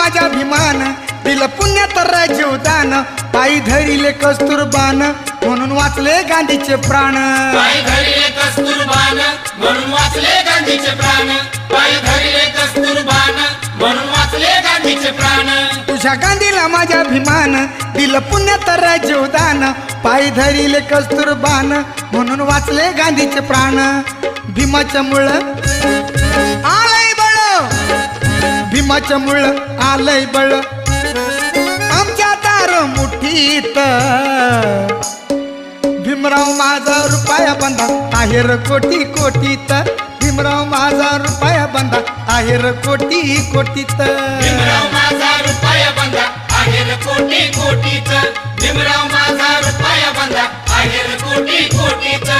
माझ्या भीमान दिलं पुण्यात जीवदान पायी धरिले कस्तुरबान म्हणून वाचले गांधीचे प्राण पायी धरिले कस्तुरबान म्हणून वाचले गांधीचे प्राण पायी धरिले कस्तुरबान म्हणून वाचले गांधीचे प्राण तुझ्या गांधीला माझ्या भीमान दिलं पुण्यात जीवदान पायी धरिले कस्तुरबान म्हणून वाचले गांधीचे प्राण भीमाच्या मुळ आलंय बळ भीमाच्या मुळ आलंय बळ आमच्या दार मुठीत भीमराव माझा रुपया बंधा आहेर कोटी कोटीत भीमराव माझा रुपया बंधा आहेर कोटी कोटीत भीमराव माझा रुपया बंधा आहेर कोटी कोटीत भीमराव माझा रुपया बंधा आहेर कोटी कोटीत